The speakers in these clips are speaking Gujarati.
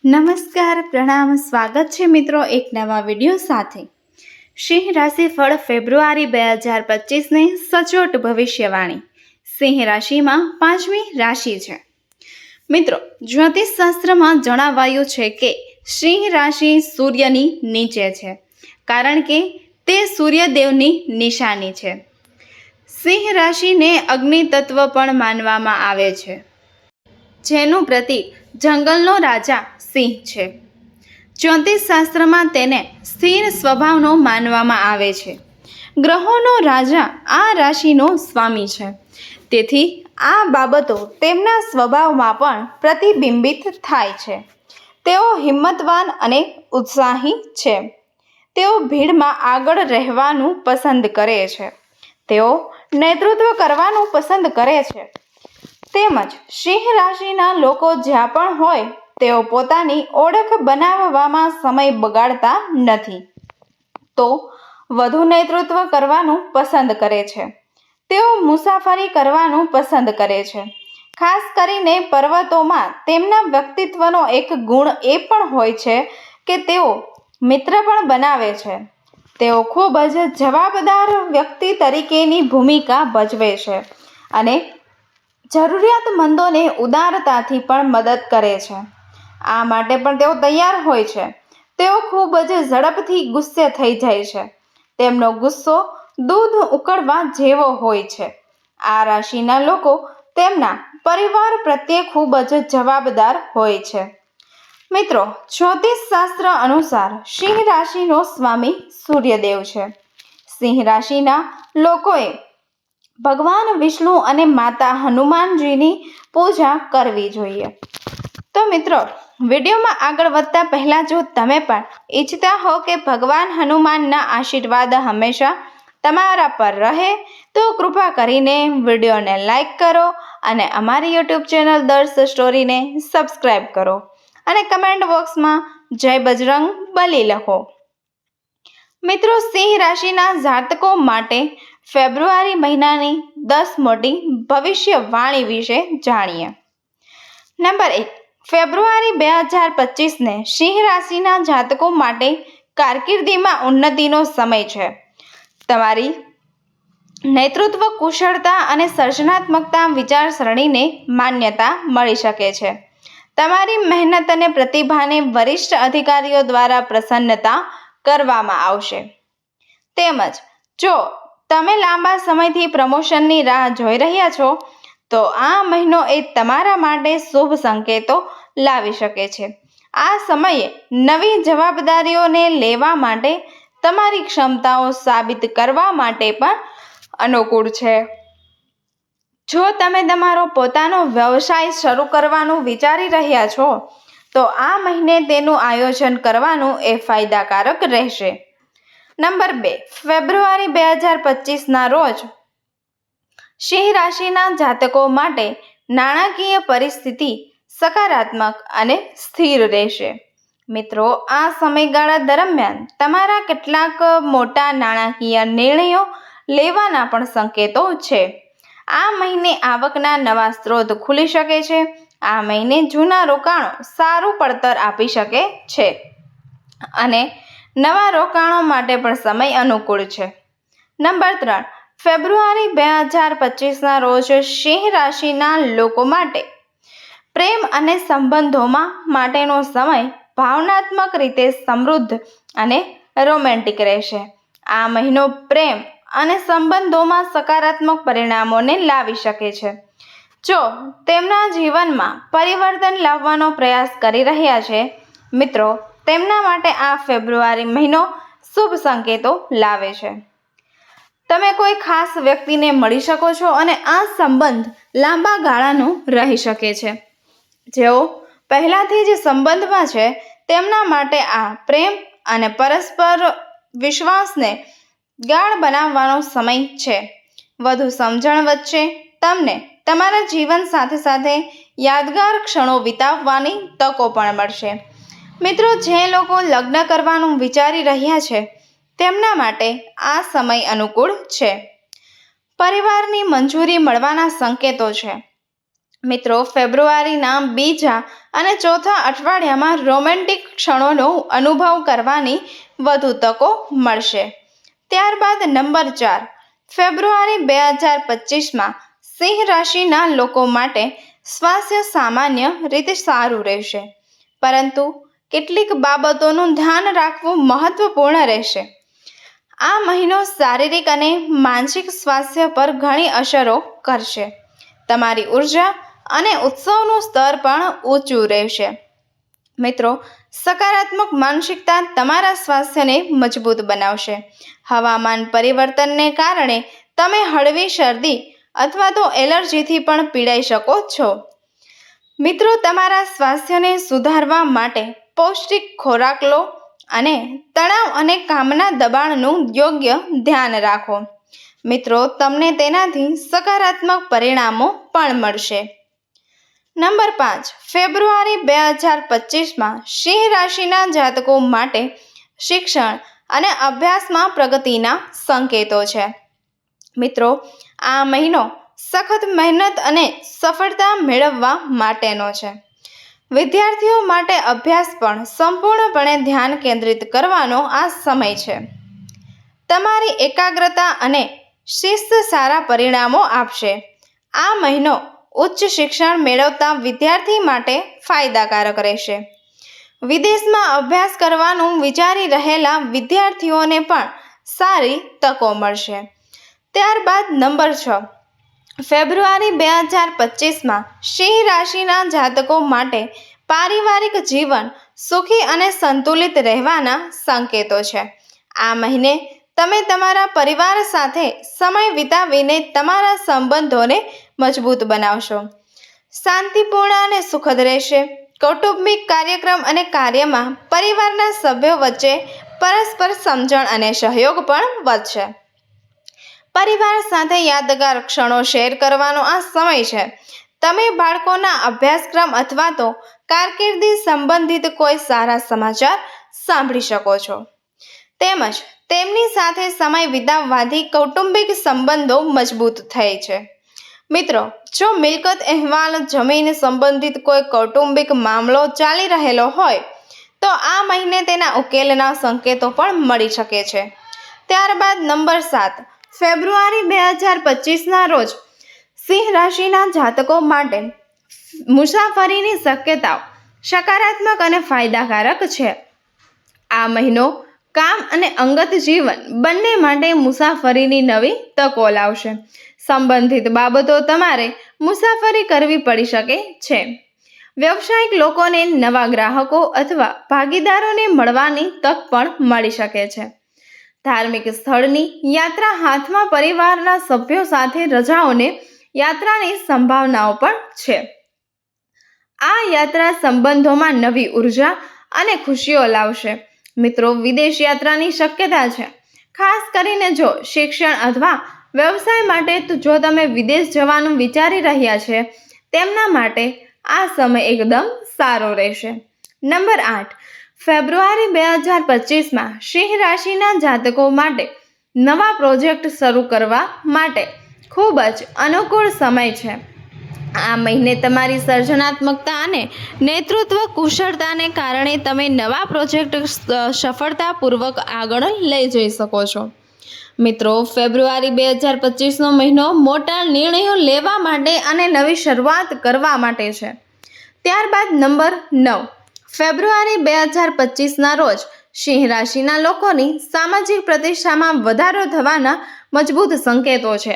નમસ્કાર, પ્રણામ, સ્વાગત છે મિત્રો એક નવા વિડીયો સાથે। સિંહ રાશિફળ ફેબ્રુઆરી 2025ની સચોટ ભવિષ્યવાણી। સિંહ રાશિમાં 5મી રાશિ છે। મિત્રો, જ્યોતિષ શાસ્ત્રમાં જણાવાયું છે કે સિંહ રાશિ સૂર્યની નીચે છે, કારણ કે તે સૂર્યદેવની નિશાની છે। સિંહ રાશિને અગ્નિ તત્વ પણ માનવામાં આવે છે, જેનું પ્રતીક જંગલનો રાજા સિંહ છે। જ્યોતિષ શાસ્ત્રમાં તેને સ્થિર સ્વભાવનો માનવામાં આવે છે। ગ્રહોનો રાજા આ રાશિનો સ્વામી છે, તેથી આ બાબતો તેમના સ્વભાવમાં પણ પ્રતિબિંબિત થાય છે। તેઓ હિંમતવાન અને ઉત્સાહી છે। તેઓ ભીડમાં આગળ રહેવાનું પસંદ કરે છે। તેઓ નેતૃત્વ કરવાનું પસંદ કરે છે। તેમજ સિંહ રાશિના લોકો જ્યાં પણ હોય તેઓ પોતાની ઓળખ બનાવવામાં સમય બગાડતા નથી, તો વધુ નેતૃત્વ કરવાનું પસંદ કરે છે। તેઓ મુસાફરી કરવાનું પસંદ કરે છે। ખાસ કરીને પર્વતોમાં તેમના વ્યક્તિત્વનો એક ગુણ એ પણ હોય છે કે તેઓ મિત્ર પણ બનાવે છે। તેઓ ખૂબ જ જવાબદાર વ્યક્તિ તરીકેની ભૂમિકા ભજવે છે અને જરૂરિયાતમંદોને ઉદારતાથી પણ મદદ કરે છે। આ માટે પણ તેઓ તૈયાર હોય છે। તેઓ ખૂબ જ ઝડપથી ગુસ્સે થઈ જાય છે। તેમનો ગુસ્સો દૂધ ઉકળવા જેવો હોય છે। આ રાશિના લોકો તેમના પરિવાર પ્રત્યે ખૂબ જ જવાબદાર હોય છે। મિત્રો, જ્યોતિષ શાસ્ત્ર અનુસાર સિંહ રાશિનો સ્વામી સૂર્યદેવ છે। સિંહ રાશિના લોકોએ ભગવાન વિષ્ણુ અને માતા હનુમાનજીની પૂજા કરવી જોઈએ। તો મિત્રો, વિડીયોમાં આગળ વધતા પહેલાં જો તમે પણ ઈચ્છતા હો કે ભગવાન હનુમાનના આશીર્વાદ હંમેશા તમારા પર રહે તો કૃપા કરીને વિડીયોને લાઈક કરો અને અમારી યુટ્યુબ ચેનલ દર્શ સ્ટોરીને સબસ્ક્રાઈબ કરો અને કમેન્ટ બોક્સમાં જય બજરંગ બલી લખો। મિત્રો, સિંહ રાશિના જાતકો માટે ફેબ્રુઆરી મહિનાની 10 મોટી ભવિષ્યવાણી વિશે જાણીએ। નંબર 1, ફેબ્રુઆરી 2025ને સિંહ રાશિના જાતકો માટે કારકિર્દીમાં ઉન્નતિનો સમય છે। તમારી નેતૃત્વ કુશળતા અને સર્જનાત્મકતા વિચારસરણીને માન્યતા મળી શકે છે। તમારી મહેનત અને પ્રતિભાને વરિષ્ઠ અધિકારીઓ દ્વારા પ્રસન્નતા કરવામાં આવશે। તેમજ જો તમે લાંબા સમયથી પ્રમોશનની રાહ જોઈ રહ્યા છો તો આ મહિનો એ તમારા માટે શુભ સંકેતો લાવી શકે છે। આ સમયે નવી જવાબદારીઓને લેવા માટે તમારી ક્ષમતાઓ સાબિત કરવા માટે પણ અનુકૂળ છે। જો તમે તમારો પોતાનો વ્યવસાય શરૂ કરવાનું વિચારી રહ્યા છો તો આ મહિને તેનું આયોજન કરવાનું એ ફાયદાકારક રહેશે। નંબર 2, ફેબ્રુઆરી 2025ના રોજ સિંહ રાશિના જાતકો માટે નાણાકીય પરિસ્થિતિ સકારાત્મક અને સ્થિર રહેશે। મિત્રો, આ સમયગાળા દરમિયાન તમારા કેટલાક મોટા નાણાકીય નિર્ણયો લેવાના પણ સંકેતો છે। આ મહિને આવકના નવા સ્ત્રોત ખુલી શકે છે। આ મહિને જૂના રોકાણો સારું પડતર આપી શકે છે અને નવા રોકાણો માટે પણ સમય અનુકૂળ છે। નંબર 3, ફેબ્રુઆરી 2025ના રોજ સિંહ રાશિના લોકો માટે પ્રેમ અને સંબંધોમાં માટેનો સમય ભાવનાત્મક રીતે સમૃદ્ધ અને રોમેન્ટિક રહેશે। આ મહિનો પ્રેમ અને સંબંધોમાં સકારાત્મક પરિણામોને લાવી શકે છે। જો તેમના જીવનમાં પરિવર્તન લાવવાનો પ્રયાસ કરી રહ્યા છે મિત્રો, તેમના માટે આ ફેબ્રુઆરી મહિનો શુભ સંકેતો લાવે છે। તમે કોઈ ખાસ વ્યક્તિને મળી શકો છો અને આ સંબંધ લાંબા ગાળાનો રહી શકે છે। જેઓ પહેલાથી જ સંબંધમાં છે તેમના માટે આ પ્રેમ અને પરસ્પર વિશ્વાસને ગાઢ બનાવવાનો સમય છે। વધુ સમજણ વચ્ચે તમને તમારા જીવન સાથે યાદગાર ક્ષણો વિતાવવાની તકો પણ મળશે। મિત્રો, જે લોકો લગ્ન કરવાનું વિચારી રહ્યા છે તેમના માટે આ સમય અનુકૂળ છે। પરિવારની મંજૂરી મળવાના સંકેતો છે। મિત્રો, ફેબ્રુઆરીના બીજા અને ચોથા અઠવાડિયામાં રોમેન્ટિક ક્ષણોનો અનુભવ કરવાની વધુ તકો મળશે. ત્યારબાદ નંબર 4, ફેબ્રુઆરી 2025માં સિંહ રાશિના લોકો માટે સ્વાસ્થ્ય સામાન્ય રીતે સારું રહેશે, પરંતુ કેટલીક બાબતોનું ધ્યાન રાખવું મહત્વપૂર્ણ રહેશે. આ મહિનો શારીરિક અને માનસિક સ્વાસ્થ્ય પર ઘણી અસરો કરશે. તમારી ઉર્જા અને ઉત્સવનું સ્તર પણ ઊંચું રહેશે. મિત્રો, સકારાત્મક માનસિકતા તમારા સ્વાસ્થ્યને મજબૂત બનાવશે. હવામાન પરિવર્તનને કારણે તમે હળવી શરદી અથવા તો એલર્જીથી પણ પીડાઈ શકો છો. મિત્રો, તમારા સ્વાસ્થ્યને સુધારવા માટે પૌષ્ટિક ખોરાક લો અને તણાવ અને કામના દબાણનું યોગ્ય ધ્યાન રાખો. મિત્રો, તમને તેનાથી સકારાત્મક પરિણામો પણ મળશે. નંબર 5, ફેબ્રુઆરી 2025માં સિંહ રાશિના જાતકો માટે શિક્ષણ અને અભ્યાસમાં પ્રગતિના સંકેતો છે. મિત્રો, આ મહિનો સખત મહેનત અને સફળતા મેળવવા માટેનો છે. વિદ્યાર્થીઓ માટે અભ્યાસ પર સંપૂર્ણપણે ધ્યાન કેન્દ્રિત કરવાનો આ સમય છે. તમારી એકાગ્રતા અને શિસ્ત સારા પરિણામો આપશે. આ મહિનો ઉચ્ચ શિક્ષણ મેળવતા વિદ્યાર્થી માટે ફાયદાકારક રહેશે. વિદેશમાં અભ્યાસ કરવાનું વિચારી રહેલા વિદ્યાર્થીઓને પણ સારી તકો મળશે. ત્યારબાદ નંબર 6, ફેબ્રુઆરી 2025માં સિંહ રાશિના જાતકો માટે પારિવારિક જીવન સુખી અને સંતુલિત રહેવાના સંકેતો છે. આ મહિને તમે તમારા પરિવાર સાથે સમય વિતાવીને તમારા સંબંધોને મજબૂત બનાવશો. શાંતિપૂર્ણ અને સુખદ રહેશે. કૌટુંબિક કાર્યક્રમ અને કાર્યમાં પરિવારના સભ્યો વચ્ચે પરસ્પર સમજણ અને સહયોગ પણ વધશે. પરિવાર સાથે યાદગાર ક્ષણો શેર કરવાનો આ સમય છે. તમે બાળકોના અભ્યાસક્રમ અથવા તો કારકિર્દી સંબંધિત કોઈ સારા સમાચાર સાંભળી શકો છો. તેમજ તેમની સાથે સમય વિતાવવાથી કૌટુંબિક સંબંધો મજબૂત થાય છે. મિત્રો, જો મિલકત અહેવાલ, જમીન સંબંધિત કોઈ કૌટુંબિક મામલો ચાલી રહેલો હોય તો આ મહિને તેના ઉકેલના સંકેતો પણ મળી શકે છે. ત્યારબાદ નંબર 7, ફેબ્રુઆરી 2025ના રોજ સિંહ રાશિના જાતકો માટે મુસાફરીની શક્યતાઓ સકારાત્મક અને ફાયદાકારક છે. આ મહિનો કામ અને અંગત જીવન બંને માટે મુસાફરીની નવી તકો લાવશે. સંબંધિત બાબતો તમારે મુસાફરી કરવી પડી શકે છે. વ્યવસાયિક લોકોને નવા ગ્રાહકો અથવા ભાગીદારોને મળવાની તક પણ મળી શકે છે. ધાર્મિક સ્થળની યાત્રા હાથમાં પરિવારના સભ્યો સાથે રજાઓને યાત્રાની સંભાવનાઓ પણ છે. આ યાત્રા સંબંધોમાં નવી ઉર્જા અને ખુશીઓ લાવશે. મિત્રો, વિદેશ યાત્રાની શક્યતા છે. ખાસ કરીને જો શિક્ષણ અથવા વ્યવસાય માટે તો જો તમે વિદેશ જવાનું વિચારી રહ્યા છે તેમના માટે આ સમય એકદમ સારો રહેશે. નંબર 8, ફેબ્રુઆરી 2025માં સિંહ રાશિના જાતકો માટે નવા પ્રોજેક્ટ શરૂ કરવા માટે ખૂબ જ અનુકૂળ સમય છે. આ મહિને તમારી સર્જનાત્મકતા અને નેતૃત્વ કુશળતાને કારણે તમે નવા પ્રોજેક્ટ સફળતાપૂર્વક આગળ લઈ જઈ શકો છો. મિત્રો, ફેબ્રુઆરી 2025નો મહિનો મોટા નિર્ણયો લેવા માટે અને નવી શરૂઆત કરવા માટે છે. ત્યારબાદ નંબર 9, ફેબ્રુઆરી 2025ના રોજ સિંહ રાશિના લોકોની સામાજિક પ્રતિષ્ઠામાં વધારો થવાના મજબૂત સંકેતો છે.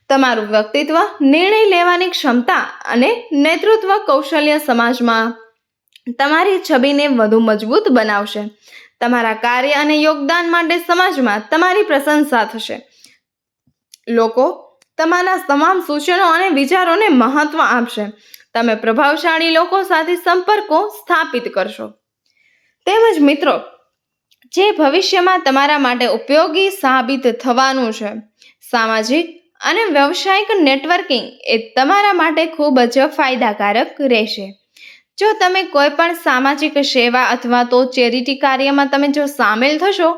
તમારું વ્યક્તિત્વ, નિર્ણય લેવાની ક્ષમતા અને નેતૃત્વ કૌશલ્ય સમાજમાં તમારી છબીને વધુ મજબૂત બનાવશે. તમારા કાર્ય અને યોગદાન માટે સમાજમાં તમારી પ્રશંસા થશે. લોકો તમારા તમામ સૂચનો અને વિચારોને મહત્વ આપશે. તમે પ્રભાવશાળી લોકો સાથે સંપર્કો સ્થાપિત કરશો. તેમજ મિત્રો, જે ભવિષ્યમાં તમારા માટે ઉપયોગી સાબિત થવાનું છે. સામાજિક અને વ્યવસાયિક નેટવર્કિંગ એ તમારા માટે ખૂબ જ ફાયદાકારક રહેશે. જો તમે કોઈ પણ સામાજિક સેવા અથવા તો ચેરિટી કાર્યમાં તમે જો સામેલ થશો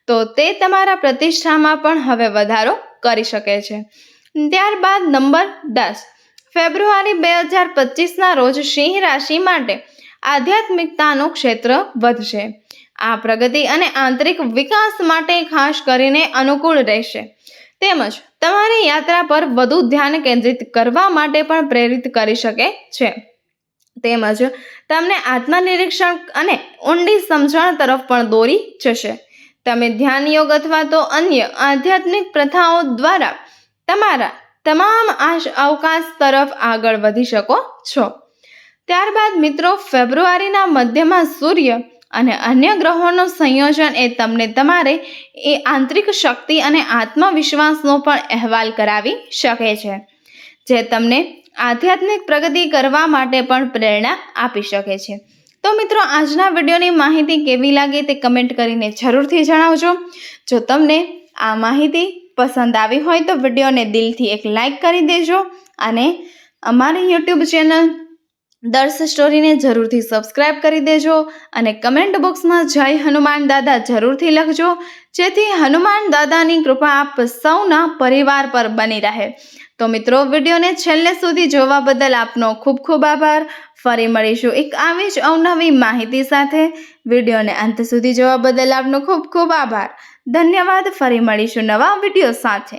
તો તે તમારા પ્રતિષ્ઠામાં પણ હવે વધારો કરી શકે છે. ત્યારબાદ નંબર 10, ફેબ્રુઆરી 2025ના રોજ સિંહ રાશિ માટે આધ્યાત્મિકતાનું ક્ષેત્ર વધશે. આ પ્રગતિ અને આંતરિક વિકાસ માટે ખાસ કરીને અનુકૂળ રહેશે, તેમજ તમારી યાત્રા પર વધુ ધ્યાન કેન્દ્રિત કરવા માટે પણ પ્રેરિત કરી શકે છે. તેમજ તમને આત્મનિરીક્ષણ અને ઊંડી સમજણ તરફ પણ દોરી જશે. તમે ધ્યાન યોગ અથવા તો અન્ય આધ્યાત્મિક પ્રથાઓ દ્વારા તમારા તમામ અવકાશ તરફ આગળ વધી શકો છો. ત્યારબાદ મિત્રો, ફેબ્રુઆરીના મધ્યમાં સૂર્ય અને અન્ય ગ્રહોનું સંયોજન એ તમને તમારે આંતરિક શક્તિ અને આત્મવિશ્વાસનો પણ અહેવાલ કરાવી શકે છે, જે તમને આધ્યાત્મિક પ્રગતિ કરવા માટે પણ પ્રેરણા આપી શકે છે. તો મિત્રો, આજના વિડીયોની માહિતી કેવી લાગી તે કમેન્ટ કરીને જરૂરથી જણાવજો. જો તમને આ માહિતી પસંદ આવી હોય તો વિડીયોને દિલથી એક લાઈક કરી દેજો અને અમારી યુટ્યુબ ચેનલ દર્શ સ્ટોરીને જરૂરથી સબસ્ક્રાઈબ કરી દેજો અને કમેન્ટ બોક્સમાં જય હનુમાન દાદા જરૂરથી લખજો, જેથી હનુમાન દાદાની કૃપા આપ સૌના પરિવાર પર બની રહે. તો મિત્રો, વિડીયોને છેલ્લે સુધી જોવા બદલ આપનો ખૂબ ખૂબ આભાર. ફરી મળીશું એક આવી જ અવનવી માહિતી સાથે. વિડીયોને અંત સુધી જોવા બદલ આપનો ખૂબ ખૂબ આભાર. ધન્યવાદ. ફરી મળીશું નવા વિડીયો સાથે.